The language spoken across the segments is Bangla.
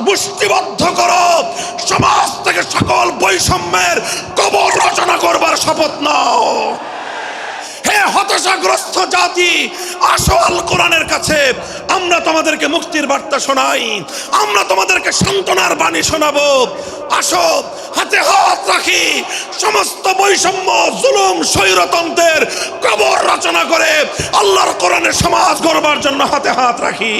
মুষ্টিবদ্ধ করো, সমাজ থেকে সকল বৈষম্যের কবর রচনা করবার শপথ নাও। হে হতাশাগ্রস্ত জাতি, আসো আল কোরআনের কাছে, আমরা তোমাদেরকে মুক্তির বার্তা শোনাই, আমরা তোমাদেরকে সান্ত্বনার বাণী শোনাবো। আসো হাতে হাত রাখি, সমস্ত বৈষম্য, জুলুম, স্বৈরতন্ত্রের কবর রচনা করে আল্লাহর কোরআনের সমাজ গড়বার জন্য হাতে হাত রাখি।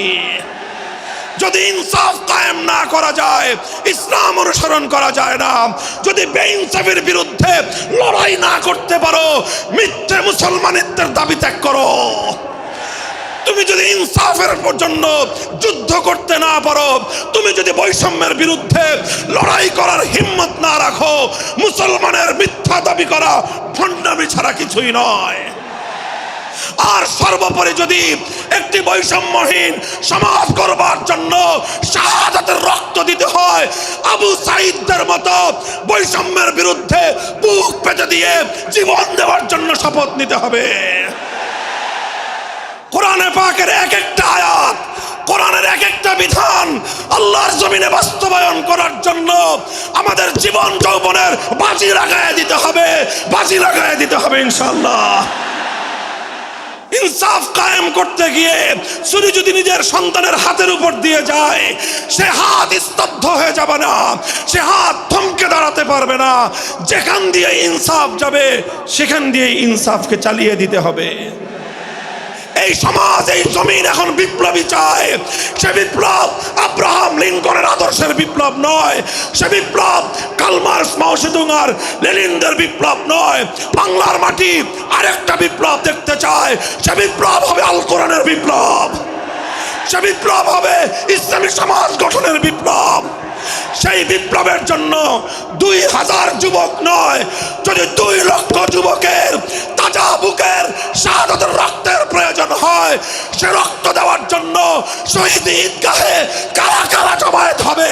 যদি ইনসাফ কায়েম না করা যায়, ইসলাম অনুসরণ করা যায় না, যদি বেইনসাফের বিরুদ্ধে লড়াই না করতে পারো, মিথ্যে মুসলমানিত্বের দাবি ত্যাগ করো। তুমি যদি ইনসাফের জন্য যুদ্ধ করতে না পারো, তুমি যদি বৈষম্যের বিরুদ্ধে লড়াই করার হিম্মত না রাখো, মুসলমানের মিথ্যা দাবি করা ভণ্ডামি ছাড়া কিছুই নয়। আর সর্বোপরি যদি একটি বৈষম্যহীন সমাজ গড়বার জন্য শাহাদাতের রক্ত দিতে হয়, আবু সাঈদদের মতো বৈষম্যের বিরুদ্ধে বুক পেতে দিয়ে জীবন দেওয়ার জন্য শপথ নিতে হবে। কোরআনে পাকের এক একটা আয়াত, কোরআনের এক একটা বিধান আল্লাহর জমিনে বাস্তবায়ন করার জন্য আমাদের জীবন যৌবনের বাজি লাগায় দিতে হবে, বাজি লাগায় দিতে হবে ইনশাআল্লাহ। ইনসাফ কায়েম করতে গিয়ে ছুরি যদি নিজের সন্তানের হাতের উপর দিয়ে যায়, সে হাত স্তব্ধ হয়ে যাবে না, সে হাত থমকে দাঁড়াতে পারবে না। যেখান দিয়ে ইনসাফ যাবে সেখান দিয়ে ইনসাফকে চালিয়ে দিতে হবে। এই সমাজ, এই জমিন এখন বিপ্লবী চায়। সে বিপ্লব আব্রাহাম লিঙ্কনের আদর্শের বিপ্লব নয়, সে বিপ্লব কার্ল মার্কস, মাও সেতুং আর লেনিনদের বিপ্লব নয়। বাংলার মাটি আরেকটা বিপ্লব দেখতে চায়, সে বিপ্লব হবে আল কোরআনের বিপ্লব, সে বিপ্লব হবে ইসলামী সমাজ গঠনের বিপ্লব। সেই বিপ্লবের জন্য 2000 যুবক নয়, যদি 2 লক্ষ যুবকের তাজা বুকের শাহাদাতের রক্তের প্রয়োজন হয়, সে রক্ত দেওয়ার জন্য শহীদ ঈদগাহে কারা কারা জমায়েত হবে,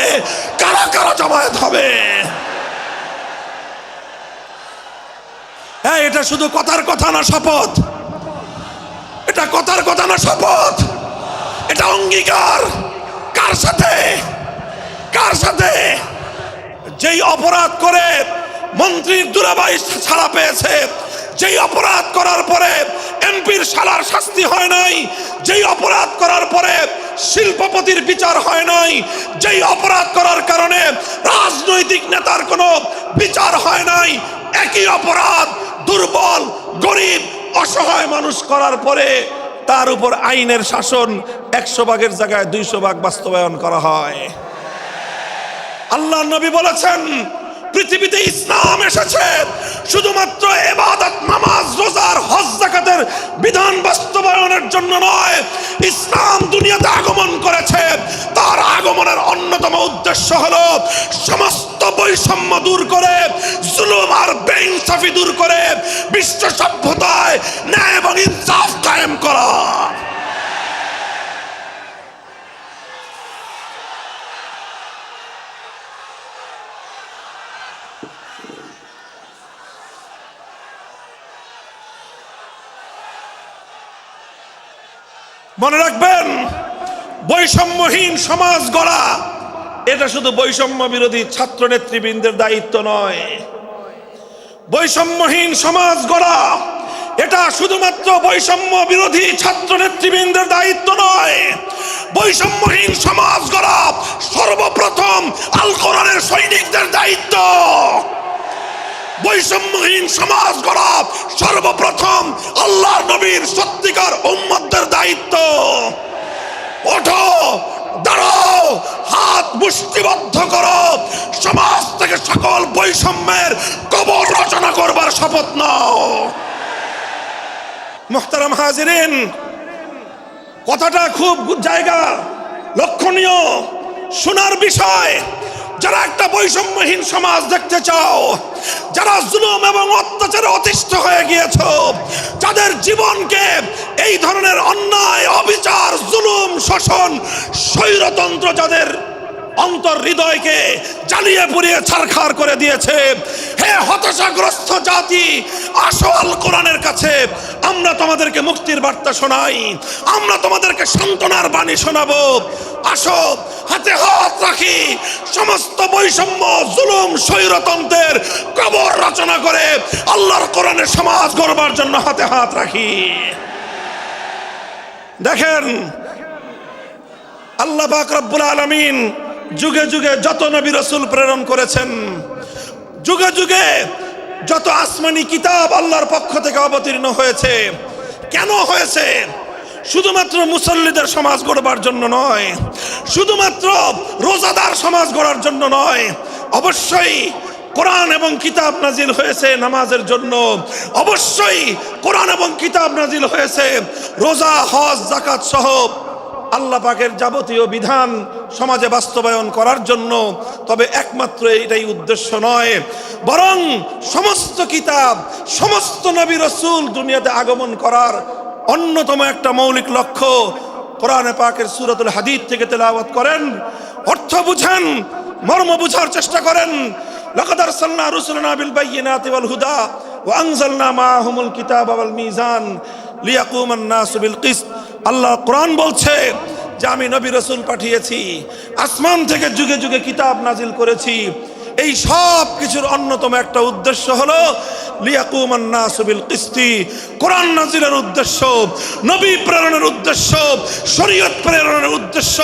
কারা কারা জমায়েত হবে। হ্যাঁ, এটা শুধু কথার কথা না, শপথ। এটা কথার কথা না, শপথ। এটা অঙ্গীকার। কার সাথে? কার সাথে? যেই অপরাধ করে মন্ত্রীর দুলাভাই ছাড়া পেয়েছে, যেই অপরাধ করার পরে এমপির শালার শাস্তি হয় নাই, যেই অপরাধ করার পরে শিল্পপতির বিচার হয় নাই, যেই অপরাধ করার কারণে রাজনৈতিক নেতার কোনো বিচার হয় নাই, একই অপরাধ দুর্বল, গরিব, অসহায় মানুষ করার পরে তার উপর আইনের শাসন 100 ভাগের জায়গায় 200 ভাগ বাস্তবায়ন করা হয়। আল্লাহ নবী বলেছেন, পৃথিবীতে ইসলাম এসেছে শুধুমাত্র ইবাদত, নামাজ, রোজার, হজ, যাকাতের বিধান বাস্তবায়নের জন্য নয়। ইসলাম দুনিয়াতে আগমন করেছে, তার আগমনের অন্যতম উদ্দেশ্য হলো সমস্ত বৈষম্য দূর করে, জুলুম আর বেইনসাফি দূর করে বিশ্ব সভ্যতায় ন্যায় এবং ইনসাফ কায়েম করা। মনে রাখবেন, বৈষম্যহীন সমাজ গড়া এটা শুধু বৈষম্য বিরোধী ছাত্র নেতৃবৃন্দের দায়িত্ব নয়। বৈষম্যহীন সমাজ গড়া এটা শুধুমাত্র বৈষম্য বিরোধী ছাত্র নেতৃবৃন্দের দায়িত্ব নয়। বৈষম্যহীন সমাজ গড়া সর্বপ্রথম আল কোরআনের সৈনিকদের দায়িত্ব। বৈষম্যহীন সমাজ গড়া সর্বপ্রথম আল্লাহর নবীর সত্যিকার উম্মতদের দায়িত্ব। ওঠো, দাঁড়াও, হাত মুষ্টিবদ্ধ করো, সমাজ থেকে সকল বৈষম্যের কবর রচনা করবার শপথ নাও। মুহতারাম হাজিরিন, কথাটা খুব জায়গা লক্ষণীয়, শোনার বিষয়। যারা একটা বৈষম্যহীন সমাজ দেখতে চাও, যারা জুলুম এবং অত্যাচারে অতিষ্ঠ হয়ে গিয়েছ, যাদের জীবনকে এই ধরনের অন্যায়, অবিচার, জুলুম, শোষণ, স্বৈরতন্ত্র যাদের অন্তর হৃদয়কে জ্বালিয়ে পুড়িয়ে ছারখার করে দিয়েছে, হে হতাশাগ্রস্ত জাতি, আসো আল কোরআনের কাছে, আমরা তোমাদেরকে মুক্তির বার্তা শোনাই, আমরা তোমাদেরকে সান্ত্বনার বাণী শোনাবো। আসো হাতে হাত রাখি, সমস্ত বৈষম্য, জুলুম, স্বৈরতন্ত্রের কবর রচনা করে আল্লাহর কোরআনের সমাজ গড়বার জন্য হাতে হাত রাখি। দেখেন, আল্লাহ পাক রব্বুল আলামিন যুগে যুগে যত নবী রাসূল প্রেরণ করেছেন, যুগে যুগে যত আসমানি কিতাব আল্লাহর পক্ষ থেকে অবতীর্ণ হয়েছে, কেন হয়েছে? শুধুমাত্র মুসল্লিদের সমাজ গড়বার জন্য নয়, শুধুমাত্র রোজাদার সমাজ গড়ার জন্য নয়, অবশ্যই কোরআন এবং কিতাব নাজিল হয়েছে নামাজের জন্য, অবশ্যই কোরআন এবং কিতাব নাজিল হয়েছে রোজা, হজ, যাকাত সহ আল্লাহ পাকের যাবতীয় বিধান সমাজে বাস্তবায়ন করার জন্য। তবে একমাত্র এটাই উদ্দেশ্য নয়, বরং সমস্ত কিতাব, সমস্ত নবী রাসূল দুনিয়াতে আগমন করার অন্যতম একটা মৌলিক লক্ষ্য। কোরআনে পাকের সূরাতুল হাদীদ থেকে তেলাওয়াত করেন, অর্থ বুঝেন, মর্ম বুঝার চেষ্টা করেন। লাকাদ আরসালনা রুসুলানা বিল বায়িনাতি ওয়াল হুদা ওয়া আনজালনা মাআহুমুল কিতাবা ওয়াল মিজান লিয়াকুমান নাসু বিল কিসত। আল্লাহ কোরআন বলছে যে আমি নবী রাসূল পাঠিয়েছি, আসমান থেকে যুগে যুগে কিতাব নাজিল করেছি। এই সব কিছুর অন্যতম একটা উদ্দেশ্য হলো লিয়াকুমান নাসু বিল কিসতি। কোরআন নাজিলের উদ্দেশ্য, নবী প্রেরণের উদ্দেশ্য, শরীয়ত প্রেরণের উদ্দেশ্য,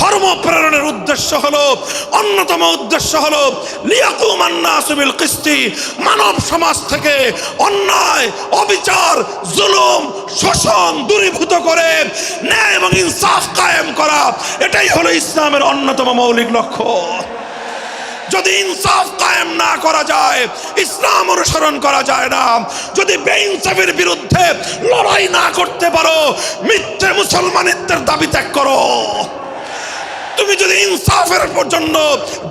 ধর্ম প্রেরণের উদ্দেশ্য হলো, অন্যতম উদ্দেশ্য হলো লিয়াকুমান নাসু বিল কিসতি। মানব সমাজ থেকে অন্যায়, অবিচার, জুলুম, শোষণ দূরীভূত করে ন্যায় এবং ইনসাফ কায়েম করা, এটাই হলো ইসলামের অন্যতম মৌলিক লক্ষ্য। যদি ইনসাফ কায়েম না করা যায়, ইসলাম অনুসরণ করা যায় না। যদি বেইনসাফের বিরুদ্ধে লড়াই না করতে পারো, মিথ্যে মুসলমানিত্বের দাবি ত্যাগ করো। তুমি যদি ইনসাফের জন্য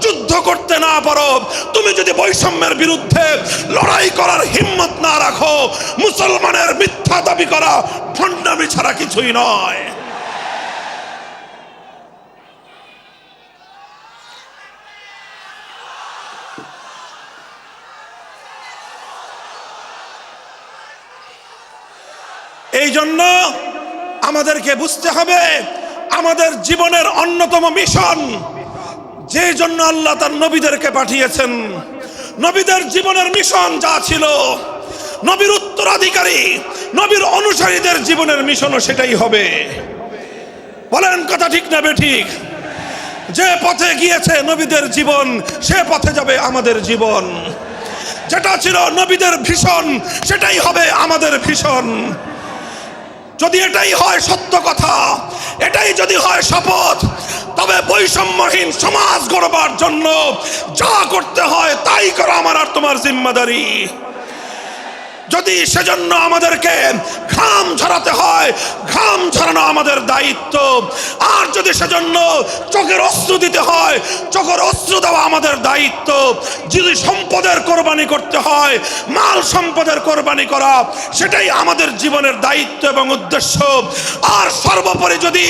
যুদ্ধ করতে না পারো, তুমি যদি বৈষম্যের বিরুদ্ধে লড়াই করার হিম্মত না রাখো, মুসলমানের মিথ্যা দাবি করা ভণ্ডামি ছাড়া কিছুই নয়। এই জন্য আমাদেরকে বুঝতে হবে, আমাদের জীবনের অন্যতম মিশন, যে জন্য আল্লাহ তার নবীদেরকে পাঠিয়েছেন, নবীদের জীবনের মিশন যা ছিল, নবীর উত্তরাধিকারী, নবীর অনুসারীদের জীবনের মিশনও সেটাই হবে। বলেন কথা ঠিক না বেঠিক? যে পথে গিয়েছে নবীদের জীবন, সে পথে যাবে আমাদের জীবন। যেটা ছিল নবীদের ভীষণ, সেটাই হবে আমাদের ভীষণ। যদি এটাই হয় সত্য কথা, এটাই যদি হয় শপথ, তবে বৈষম্যহীন সমাজ গড়বার জন্য যা করতে হয় তাই করা আমার আর তোমার জিম্মাদারি। যদি সেজন্য আমাদেরকে ঘাম ঝরাতে হয়, ঘাম ঝরানো আমাদের দায়িত্ব। আর যদি সেজন্য চোখের অশ্রু দিতে হয়, চোখের অশ্রু দেওয়া আমাদের দায়িত্ব। যদি সম্পদের কোরবানি করতে হয়, মাল সম্পদের কোরবানি করা, সেটাই আমাদের জীবনের দায়িত্ব এবং উদ্দেশ্য। আর সর্বোপরি যদি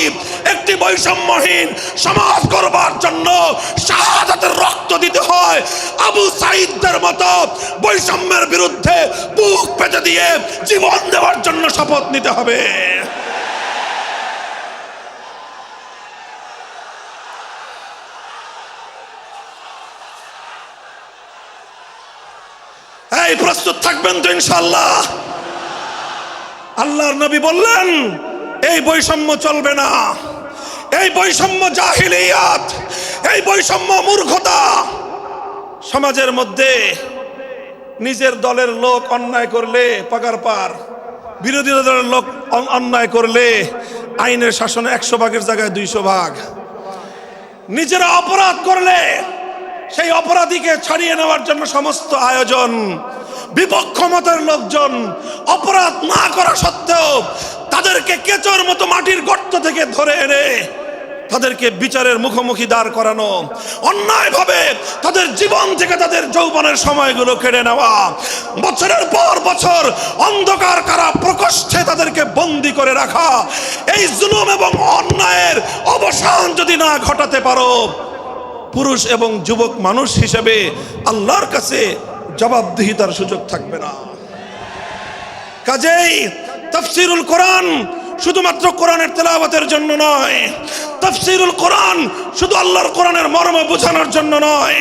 একটি বৈষম্যহীন সমাজ গড়বার জন্য শাহাদাতের রক্ত দিতে হয়, আবু সাঈদদের মতো বৈষম্যের বিরুদ্ধে বুক পেতে দিয়ে জীবন দেওয়ার জন্য শপথ নিতে হবে। এই প্রস্তুত থাকবেন তো ইনশাআল্লাহ? আল্লাহর নবী বললেন এই বৈষম্য চলবে না, এই বৈষম্য জাহিলিয়াত, এই বৈষম্য মূর্খতা। সমাজের মধ্যে নিজের দলের লোক অন্যায় করলে পাগার পার, বিরোধী দলের লোক অন্যায় করলে আইনের শাসনে 100 ভাগের জায়গায় 200 ভাগ। নিজেরা অপরাধ করলে সেই অপরাধীকে ছাড়িয়ে নেওয়ার জন্য সমস্ত আয়োজন। বিপক্ষ মতের লোকজন অপরাধ না করা সত্ত্বেও তাদেরকে কেচোর মতো মাটির গর্ত থেকে ধরে এনে তাদেরকে বিচারের মুখোমুখি দাঁড় করানো, অন্যায়ভাবে তাদের জীবন থেকে তাদের যৌবনের সময়গুলো কেড়ে নেওয়া, বছরের পর বছর অন্ধকার কারা প্রকোষ্ঠে তাদেরকে বন্দি করে রাখা। এই জুলুম এবং অন্যায়ের অবসান যদি না ঘটাতে পারো, পুরুষ এবং যুবক মানুষ হিসেবে আল্লাহর কাছে জবাবদিহিতার সুযোগ থাকবে না। কাজেই তাফসীরুল কোরআন শুধুমাত্র কোরআনের তেলাওয়াতের জন্য নয়, তাফসীরুল কোরআন শুধু আল্লাহর কোরআনের মর্ম বোঝানোর জন্য নয়,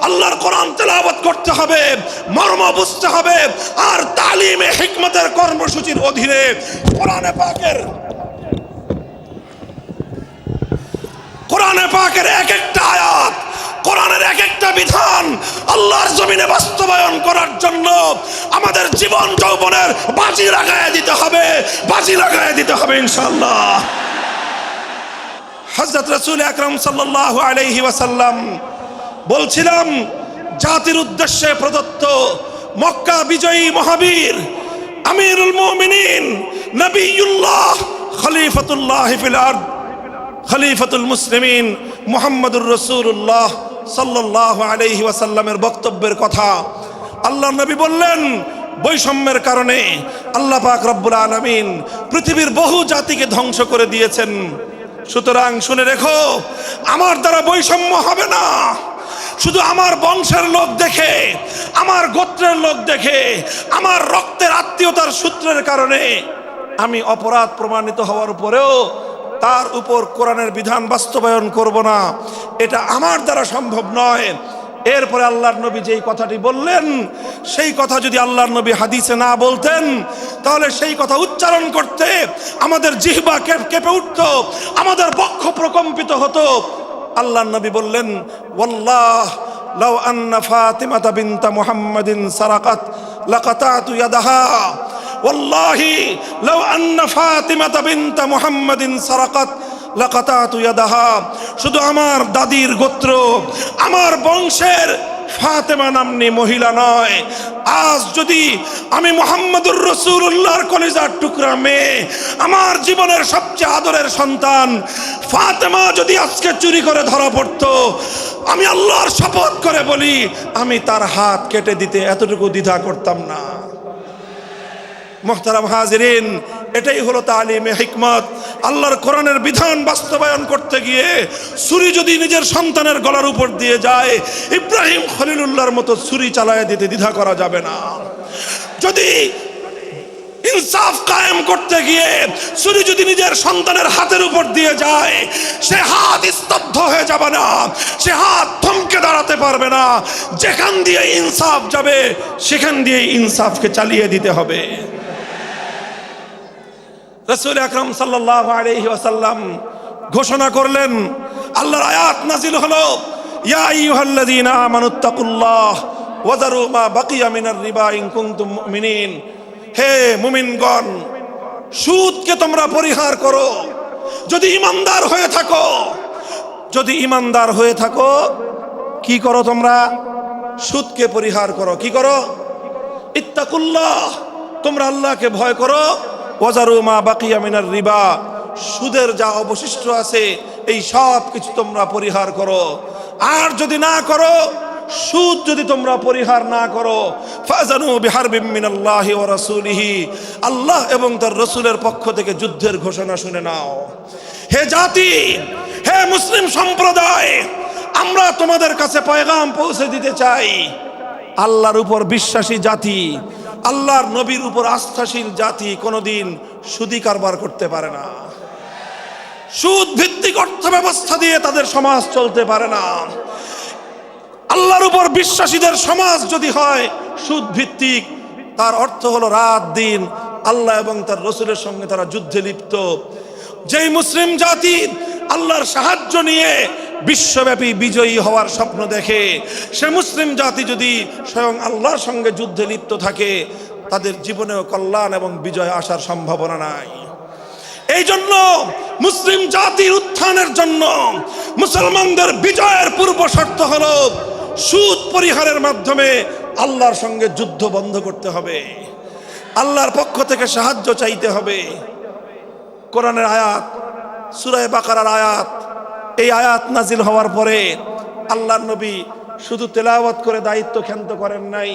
আল্লাহর কোরআন তেলাওয়াত করতে হবে, মর্ম বুঝতে হবে, আর তালিমে হিকমতের কর্মসূচির অধীনে কোরআনে পাকের এক একটা আয়াত, কোরআনের এক একটা বিধান আল্লাহর জমিনে বাস্তবায়ন করার জন্য আমাদের জীবন যৌবনের বাজি লাগায় দিতে হবে ইনশাআল্লাহ। হযরত রাসূল আকরাম সাল্লাল্লাহু আলাইহি ওয়াসাল্লাম বলছিলাম, জাতির উদ্দেশ্যে প্রদত্ত মক্কা বিজয়ী মহাবীর আমিরুল মুমিনিন নবিয়ুল্লাহ খলিফাতুল্লাহ ফিল আরদ খলিফাতুল মুসলিমিন মুহাম্মদুর রাসূলুল্লাহ সাল্লাল্লাহু আলাইহি ওয়াসাল্লামের বক্তব্যের কথা আল্লাহর নবী বললেন, বৈষম্যের কারণে আল্লাহ পাক রব্বুল আলামিন পৃথিবীর বহু জাতিকে ধ্বংস করে দিয়েছেন। সুতরাং শুনে রেখো, আমার দ্বারা বৈষম্য হবে না। শুধু আমার বংশের লোক দেখে, আমার গোত্রের লোক দেখে, আমার রক্তের আত্মীয়তার সূত্রের কারণে আমি অপরাধ প্রমাণিত হওয়ার পরেও তার উপর কোরআনের বিধান বাস্তবায়ন করব না, এটা আমার দ্বারা সম্ভব নয়। এরপরে আল্লাহর নবী যেই কথাটি বললেন, সেই কথা যদি আল্লাহর নবী হাদিসে না বলতেন, তাহলে সেই কথা উচ্চারণ করতে আমাদের জিহ্বা কেঁপে উঠত, আমাদের বক্ষ প্রকম্পিত হতো। আল্লাহর নবী বললেন, ওয়াল্লাহ লাউ আন্না ফাতিমাতা বিনতা মুহাম্মাদিন সারাকাত লাকাতাতু ইয়াদাহা, ওয়াল্লাহি লাউ আন্না ফাতিমাতা বিনতা মুহাম্মাদিন সারাকাত লাকাতাতু ইয়াদাহা। শুধু আমার দাদির গোত্র, আমার বংশের ফাতেমা নামনি মহিলা নয়, আজ যদি আমি মুহাম্মদুর রাসূলুল্লাহর কলিজার টুকরা মেয়ে, আমার জীবনের সবচেয়ে আদরের সন্তান ফাতেমা যদি আজকে চুরি করে ধরা পড়তো, আমি আল্লাহর শপথ করে বলি, আমি তার হাত কেটে দিতে এতটুকু দ্বিধা করতাম না। মুহতারাম হাজিরিন, এটাই হলো তালিমে হিকমত। আল্লাহর কোরআনের বিধান বাস্তবায়ন করতে গিয়ে ছুরি যদি নিজের সন্তানের গলার উপর দিয়ে যায়, ইব্রাহিম খলিলুল্লাহর মতো ছুরি চালায় দিতে দ্বিধা করা যাবে না। যদি ইনসাফ কায়েম করতে গিয়ে ছুরি যদি নিজের সন্তানের হাতের উপর দিয়ে যায়, সে হাত স্তব্ধ হয়ে যাবে না, সে হাত থমকে দাঁড়াতে পারবে না। যেখান দিয়ে ইনসাফ যাবে সেখান দিয়ে ইনসাফকে চালিয়ে দিতে হবে। রাসূল আকরাম সাল্লাল্লাহু আলাইহি ওয়াসাল্লাম ঘোষণা করলেন, আল্লাহর আয়াত নাজিল হলো, ইয়া আইয়ুহাল্লাযীনা আমানুত্তাকুল্লাহ ওয়া যারু মা বাকিয়া মিনার রিবা ইন কুনতুম মুমিনিন। হে মুমিনগণ, সুদকে তোমরা পরিহার করো যদি ঈমানদার হয়ে থাকো। যদি ঈমানদার হয়ে থাকো, কি করো তোমরা? সুদকে পরিহার করো। কি করো? ইত্তাকুল্লাহ, তোমরা আল্লাহকে ভয় করো। ওয়াজারু মা বাকিয়া মিনার রিবা, সুদের যা অবশিষ্ট আছে এই সব কিছু তোমরা পরিহার করো। আর যদি না করো, সুদ যদি তোমরা পরিহার না করো, ফাজানু বিহারবিম মিনাল্লাহি ওয়া রাসূলিহি, আল্লাহ এবং তার রাসূলের পক্ষ থেকে যুদ্ধের ঘোষণা শুনে নাও। হে জাতি, হে মুসলিম সম্প্রদায়, আমরা তোমাদের কাছে পয়গাম পৌঁছে দিতে চাই, আল্লাহর উপর বিশ্বাসী জাতি, আল্লাহর নবীর উপর আস্থাশীল জাতি কোনোদিন সুদি কারবার করতে পারে না। সুদ ভিত্তিক অর্থ ব্যবস্থা দিয়ে তাদের সমাজ চলতে পারে না। আল্লাহর উপর বিশ্বাসীদের সমাজ যদি হয় সুদ ভিত্তিক, তার অর্থ হলো রাত দিন আল্লাহ এবং তার রাসূলের সঙ্গে তারা যুদ্ধে লিপ্ত। যেই মুসলিম জাতি আল্লাহর সাহায্য নিয়ে বিশ্বব্যাপী বিজয়ী হওয়ার স্বপ্ন দেখে, সে মুসলিম জাতি যদি স্বয়ং আল্লাহর সঙ্গে যুদ্ধে লিপ্ত থাকে, তাদের জীবনেও কল্যাণ এবং বিজয় আসার সম্ভাবনা নাই। এই জন্য মুসলিম জাতির উত্থানের জন্য, মুসলমানদের বিজয়ের পূর্ব শর্ত হলো সুদ পরিহারের মাধ্যমে আল্লাহর সঙ্গে যুদ্ধ বন্ধ করতে হবে, আল্লাহর পক্ষ থেকে সাহায্য চাইতে হবে। কোরআনের আয়াত, সূরা বাকারার আয়াত, এই আয়াত নাজিল হওয়ার পরে আল্লাহর নবী শুধু তেলাওয়াত করে দায়িত্ব ক্ষান্ত করেন নাই,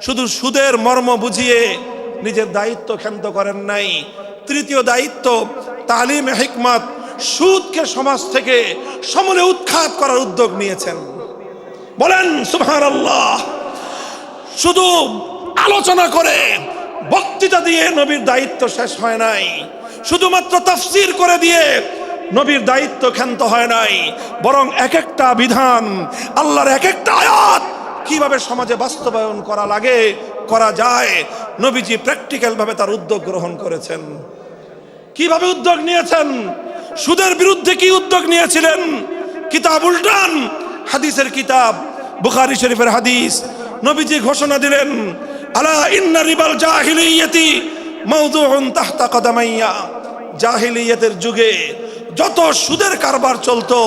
শুধু সুদের মর্ম বুঝিয়ে নিজের দায়িত্ব ক্ষান্ত করেন নাই। তৃতীয় দায়িত্ব তালিমে হিকমত, সুদকে সমাজ থেকে সমূলে উৎখাত করার উদ্যোগ নিয়েছেন। বলেন সুবহানাল্লাহ। শুধু আলোচনা করে বক্তৃতা দিয়ে নবীর দায়িত্ব শেষ হয় নাই, শুধুমাত্র তাফসীর করে দিয়ে নবীর দায়িত্ব ক্ষান্ত হয় নাই, বরং এক একটা বিধান, আল্লাহর এক একটা আয়াত কিভাবে সমাজে বাস্তবায়ন করা লাগে, করা যায়, নবীজি প্র্যাকটিক্যাল ভাবে তার উদ্যোগ গ্রহণ করেছেন। কিভাবে উদ্যোগ নিয়েছেন? সুদের বিরুদ্ধে কি উদ্যোগ নিয়েছিলেন? কিতাব উল্টান, হাদিসের কিতাব, বুখারী শরীফের হাদিস, নবীজি ঘোষণা দিলেন, আলা ইন্না রিবাল জাহিলিয়াতি মাওদুউন তাহতা কদামাইয়া। জাহিলিয়াতের যুগে যত সুদের কারবার চলতো,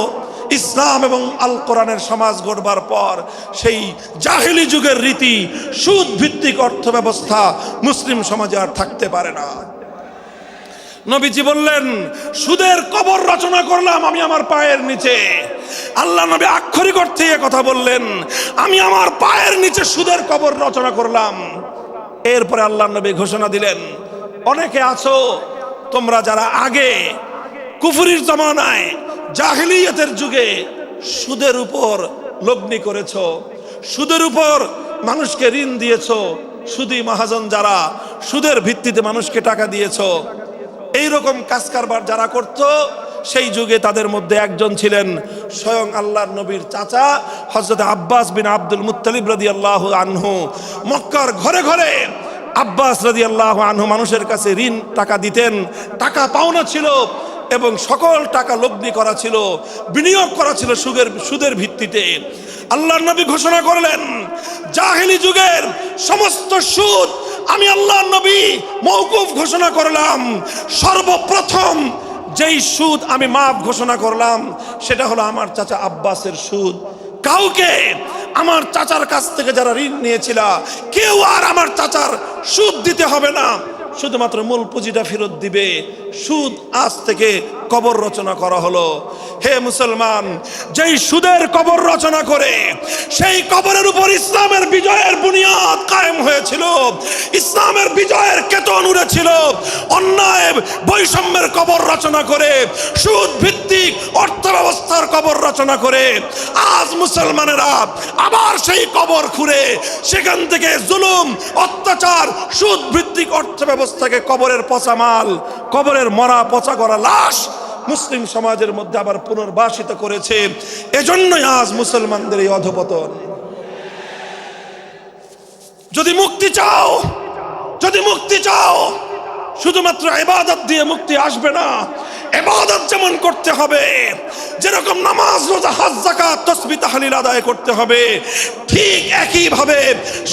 ইসলাম এবং আল কোরআনের সমাজ গড়বার পর সেই জাহিলি যুগের রীতি, সুদ ভিত্তিক অর্থ ব্যবস্থা মুসলিম সমাজে আর থাকতে পারে না। নবীজি বললেন, সুদের কবর রচনা করলাম আমি আমার পায়ের নিচে। আল্লাহ নবী আক্ষরিক অর্থে কথা বললেন, আমি আমার পায়ের নিচে সুদের কবর রচনা করলাম। এরপরে আল্লাহ নবী ঘোষণা দিলেন, অনেকে আছো তোমরা যারা আগে কুফরির জমানায় জাহিলিয়াতের যুগে সুদের উপর লগ্নি করেছো, সুদের উপর মানুষকে ঋণ দিয়েছো, সুদী মহাজন যারা সুদের ভিত্তিতে মানুষকে টাকা দিয়েছো, এইরকম কাজ কারবার যারা করত, সেই যুগে তাদের মধ্যে একজন ছিলেন স্বয়ং আল্লাহর নবীর চাচা হযরত আব্বাস বিন আব্দুল মুত্তালিব রাদিয়াল্লাহু আনহু। মক্কার ঘরে ঘরে আব্বাস রাদিয়াল্লাহু আনহু মানুষের কাছে ঋণ টাকা দিতেন, টাকা পাওনা ছিল এবং সকল টাকা লগ্নি করা ছিল, বিনিয়োগ করা ছিল সুদের ভিত্তিতে। আল্লাহর নবী ঘোষণা করলেন, জাহেলি যুগের সমস্ত সুদ আমি আল্লাহর নবী মওকুফ ঘোষণা করলাম। সর্বপ্রথম যেই সুদ আমি মাফ ঘোষণা করলাম সেটা হলো আমার চাচা আব্বাসের সুদ। কাউকে আমার চাচার কাছ থেকে যারা ঋণ নিয়েছিল, কেউ আর আমার চাচার সুদ দিতে হবে না, শুধুমাত্র মূল পুঁজিটা ফেরত দিবে। সুদ আজ থেকে কবর রচনা করা হলো। হে মুসলমান, যেই সুদের কবর রচনা করে সেই কবরের উপর ইসলামের বিজয়ের বুনিয়াদ কায়েম হয়েছিল, ইসলামের বিজয়ের কেতন উড়েছিল। অন্যায় বৈষম্যের কবর রচনা করে, সুদ ভিত্তিক অর্থ ব্যবস্থার কবর রচনা করে আজ মুসলমানেরা আবার সেই কবর খুঁড়ে সেখান থেকে জুলুম, অত্যাচার, সুদ ভিত্তিক অর্থ ব্যবস্থাকে কবরের পচা মাল, কবরের মরা পচা করা লাশ মুসলিম সমাজের মধ্যে আবার পুনর্বাসিত করেছে। এজন্যই আজ মুসলমানদের এই অধপতন। যদি মুক্তি চাও, যদি মুক্তি চাও, শুধুমাত্র ইবাদত দিয়ে মুক্তি আসবে না। ইবাদত যেমন করতে হবে, যেরকম নামাজ, রোজা, হজ, যাকাত, তাসবিহ, তাহলিল আদায় করতে হবে, ঠিক একই ভাবে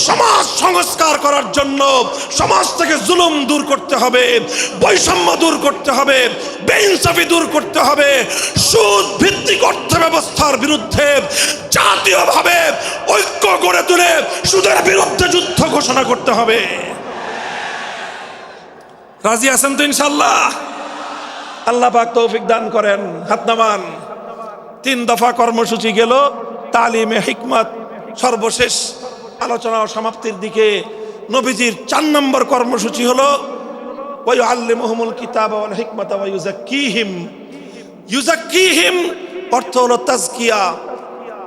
সমাজ সংস্কার করার জন্য সমাজ থেকে জুলুম দূর করতে হবে, বৈষম্য দূর করতে হবে, বেইনসাফি দূর করতে হবে, সুদ ভিত্তিক অর্থ ব্যবস্থার বিরুদ্ধে জাতীয়ভাবে ঐক্য গড়ে তুলে সুদের বিরুদ্ধে যুদ্ধ ঘোষণা করতে হবে। রাজি আছেন তো ইনশাআল্লাহ? আল্লাহ পাক তৌফিক দান করেন। হাত নামান। 3 দফা কর্মসূচি গেল, তালিমে হিকমত সর্বশেষ আলোচনা ও সমাপ্তির দিকে। নবীজির 4 নম্বর কর্মসূচি হলো ওয়া ইউআল্লিমুহুমুল কিতাবা ওয়াল হিকমাতা ওয়া ইউযাক্কিহিম। ইউযাক্কিহিম অর্থ হলো তাজকিয়া।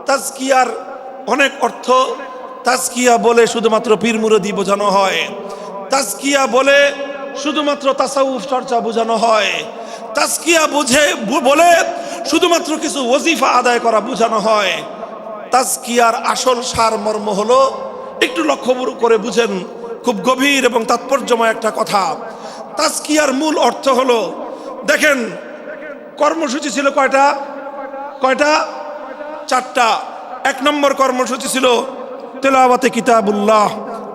তাজকিয়ার অনেক অর্থ। তাজকিয়া বলে শুধুমাত্র পীর মুরিদি বোঝানো হয়, তাজকিয়া বলে শুধুমাত্র তাসাউফ চর্চা বোঝানো হয়, তাজকিয়া বলে শুধুমাত্র কিছু ওজিফা আদায় করা বোঝানো হয়। তাজকিয়ার আসল সারমর্ম হলো, একটু লক্ষ্য করে বুঝেন, খুব গভীর এবং তাৎপর্যময় একটা কথা। তাজকিয়ার মূল অর্থ হলো, দেখেন কর্মসূচি ছিল কয়টা? 4টা। 1 নম্বর কর্মসূচি ছিল তেলাওয়াতে কিতাবুল্লাহ,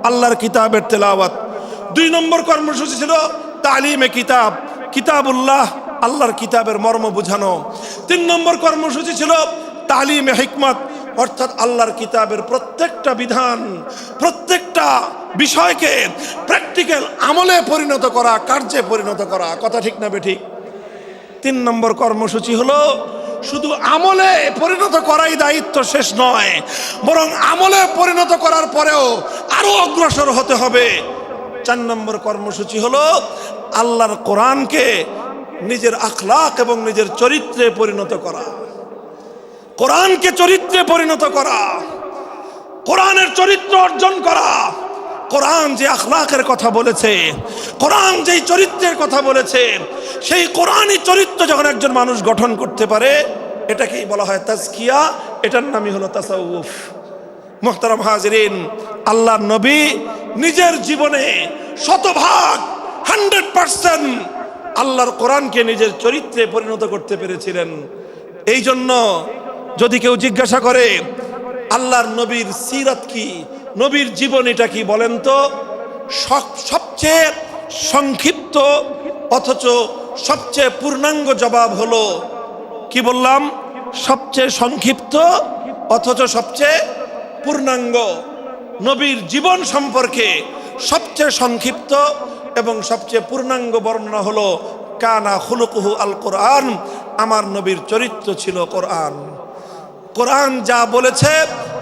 আল্লাহর কিতাবের তেলাওয়াত। 2 নম্বর কর্মসূচি ছিল তালিমে কিতাব, কিতাবুল্লাহ, আল্লাহর কিতাবের মর্ম বোঝানো। 3 নম্বর কর্মসূচি ছিল তালিমে হিকমত, অর্থাৎ আল্লাহর কিতাবের প্রত্যেকটা বিধান, প্রত্যেকটা বিষয়কে প্র্যাকটিক্যাল আমলে পরিণত করা, কার্যে পরিণত করা। কথা ঠিক না বেঠিক? 3 নম্বর কর্মসূচি হলো শুধু আমলে পরিণত করাই দায়িত্ব শেষ নয়, বরং আমলে পরিণত করার পরেও আরো অগ্রসর হতে হবে। 4 নম্বর কর্মসূচি হলো আল্লাহর কোরআনকে নিজের আখলাক এবং নিজের চরিত্রে পরিণত করা। কোরআনকে চরিত্রে পরিণত করা, কোরআনের চরিত্র অর্জন করা। কোরআন যে আখলাকের কথা বলেছে, কোরআন যেই চরিত্রের কথা বলেছে, সেই কোরআনই চরিত্র যখন একজন মানুষ গঠন করতে পারে, এটাকেই বলা হয় তাজকিয়া, এটার নামই হলো তাসাউফ। মুহতারাম হাজিরিন, আল্লাহর নবী নিজের জীবনে 100% আল্লাহর কোরআনকে নিজের চরিত্রে পরিণত করতে পেরেছিলেন। এই জন্য যদি কেউ জিজ্ঞাসা করে আল্লাহর নবীর সিরাত কি, নবীর জীবনীটা কি বলেন তো, সবচেয়ে সংক্ষিপ্ত অথচ সবচেয়ে পূর্ণাঙ্গ জবাব হলো, কি বললাম, সবচেয়ে সংক্ষিপ্ত অথচ সবচেয়ে পূর্ণাঙ্গ। নবীর জীবন সম্পর্কে সবচেয়ে সংক্ষিপ্ত এবং সবচেয়ে পূর্ণাঙ্গ বর্ণনা হলো কানা খুলুকুহু আল কোরআন, আমার নবীর চরিত্র ছিল কোরআন। কোরআন যা বলেছে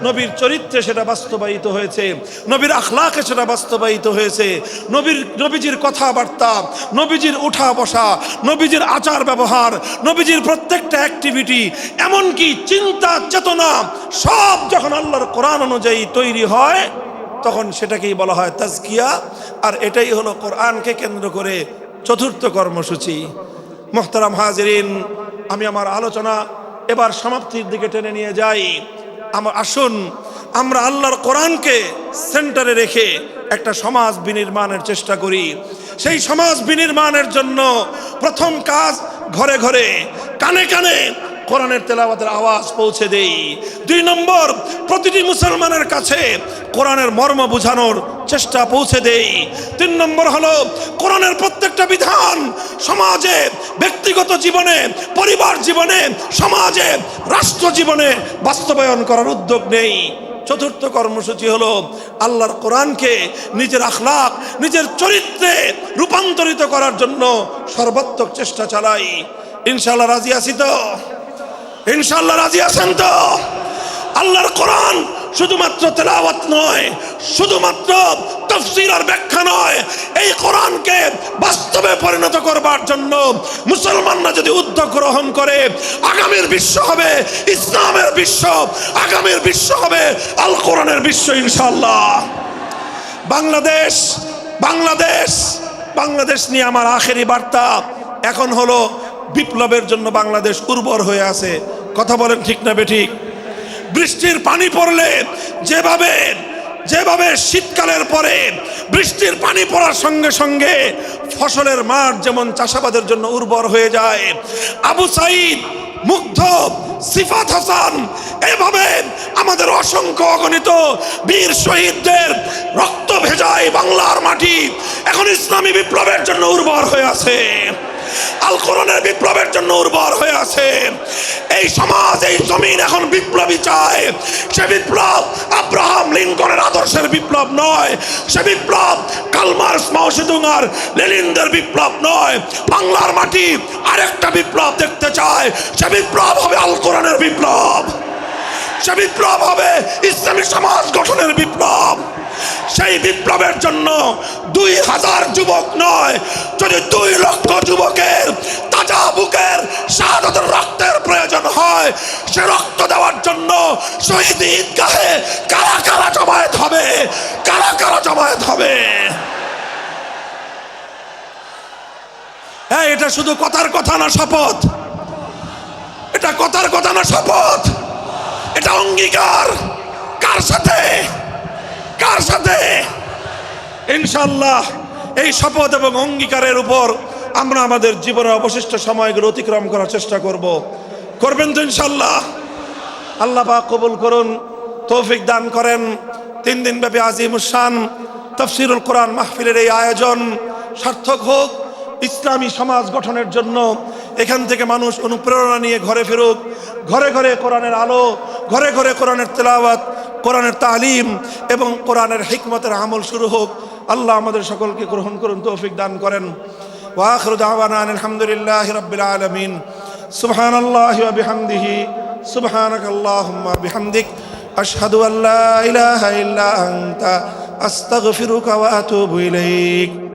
নবীর চরিত্রে সেটা বাস্তবায়িত হয়েছে, নবীর আখলাকে সেটা বাস্তবায়িত হয়েছে। নবীজির কথাবার্তা, নবীজির উঠা বসা, নবীজির আচার ব্যবহার, নবীজির প্রত্যেকটা অ্যাক্টিভিটি, এমনকি চিন্তা চেতনা সব যখন আল্লাহর কোরআন অনুযায়ী তৈরি হয়, তখন সেটাকেই বলা হয় তাজকিয়া। আর এটাই হলো কোরআনকে কেন্দ্র করে চতুর্থ কর্মসূচি। মুহতারাম হাজিরিন, আমি আমার আলোচনা এবার সমাপ্তির দিকে টেনে নিয়ে যাই। আসুন আমরা আল্লাহর কোরআনকে সেন্টারে রেখে একটা সমাজ বিনির্মাণের চেষ্টা করি। সেই সমাজ বিনির্মাণের জন্য প্রথম কাজ, ঘরে ঘরে কানে কানে কোরআনের তেলাওয়াতের আওয়াজ পৌঁছে দেই। 2 নম্বর, প্রতিটি মুসলমানের কাছে কোরআনের মর্ম বোঝানোর চেষ্টা পৌঁছে দেই। 3 নম্বর হলো কোরআনের প্রত্যেকটা বিধান সমাজে, ব্যক্তিগত জীবনে, পরিবার জীবনে, সমাজে, রাষ্ট্র জীবনে বাস্তবায়ন করার উদ্যোগ নেই। চতুর্থ কর্মসূচি হলো আল্লাহর কোরআনকে নিজের আখলাক, নিজের চরিত্রে রূপান্তরিত করার জন্য সর্বাত্মক চেষ্টা চালাই। ইনশাআল্লাহ রাজি আছি তো? ইনশাআল্লাহ রাজি আছেন তো? আল্লাহর কোরআন শুধুমাত্র তেলাওয়াত নয়, শুধুমাত্র তাফসীর আর ব্যাখ্যা নয়, এই কোরআনকে বাস্তবে পরিণত করবার জন্য মুসলমানরা যদি উদ্যোগ গ্রহণ করে, আগামীর বিশ্ব হবে ইসলামের বিশ্ব, আগামীর বিশ্ব হবে আল কোরআনের বিশ্ব ইনশাআল্লাহ। বাংলাদেশ বাংলাদেশ বাংলাদেশ নিয়ে আমার আখেরি বার্তা এখন হলো, বিপ্লবের জন্য বাংলাদেশ উর্বর হয়ে আছে। কথা বলেন ঠিক না বেঠিক? বৃষ্টির পানি পড়লে যেভাবে যেভাবে শীতকালের পরে বৃষ্টির পানি পড়ার সঙ্গে সঙ্গে ফসলের মাঠ যেমন চাষাবাদের জন্য উর্বর হয়ে যায়, আবু সাইদ, মুগ্ধ, সিফাত হাসান, এভাবে আমাদের অসংখ্য অগণিত বীর শহীদদের রক্ত ভেজায় বাংলার মাটি এখন ইসলামী বিপ্লবের জন্য উর্বর হয়ে আছে, আল কোরআনের বিপ্লবের জন্য উর্বর হয়ে আছে। এই সমাজ, এই জমিন এখন বিপ্লবী চায়। সে বিপ্লব আব্রাহাম লিঙ্কনের আদর্শের বিপ্লব নয়, সে বিপ্লব কার্ল মার্কস, মাও সেতুং আর লেনিনদের বিপ্লব নয়। বাংলার মাটি আরেকটা বিপ্লব দেখতে চায়, সে বিপ্লব হবে আল কোরআনের বিপ্লব, সে বিপ্লব হবে ইসলামী সমাজ গঠনের বিপ্লব। সেই বিপ্লবের জন্য 2000 যুবক নয়, যদি 2 লক্ষ যুবকের তাজা বুকের শাহাদাতের রক্তের প্রয়োজন হয়, সে রক্ত দেওয়ার জন্য শহীদ ঈদগাহে কারা কারা জমায়েত হবে, কারা কারা জমায়েত হবে। হ্যাঁ, এটা শুধু কথার কথা না, শপথ। এটা কথার কথা না, শপথ। এটা অঙ্গীকার। কার সাথে? কার সাথে? ইনশাআল্লাহ এই শপথ এবং অঙ্গীকারের উপর আমরা আমাদের জীবনের অবশিষ্ট সময়গুলো অতিক্রম করার চেষ্টা করব। করবেন তো ইনশাআল্লাহ? আল্লাহ পাক কবুল করুন, তৌফিক দান করেন। 3 দিন ব্যাপী আজিমুস শান তাফসীরুল কোরআন মাহফিলের এই আয়োজন সার্থক হোক, ইসলামী সমাজ গঠনের জন্য এখান থেকে মানুষ অনুপ্রেরণা নিয়ে ঘরে ফেরুক, ঘরে ঘরে কোরআনের আলো, ঘরে ঘরে কোরআনের তেলাওয়াত, কোরআনের তালিম এবং কোরআনের হিকমতের আমল শুরু হোক। আল্লাহ আমাদের সকলকে গ্রহণ করুন, তৌফিক দান করেন। ওয়া আখিরু দাওয়ানা আলহামদুলিল্লাহি রাব্বিল আলামিন। সুবহানাল্লাহি ওয়া বিহামদিহি, সুবহানাকাল্লাহুম্মা বিহামদিক, আশহাদু আল্লা ইলাহা ইল্লা আনতা, আস্তাগফিরুকা ওয়া আতুবু ইলাইক।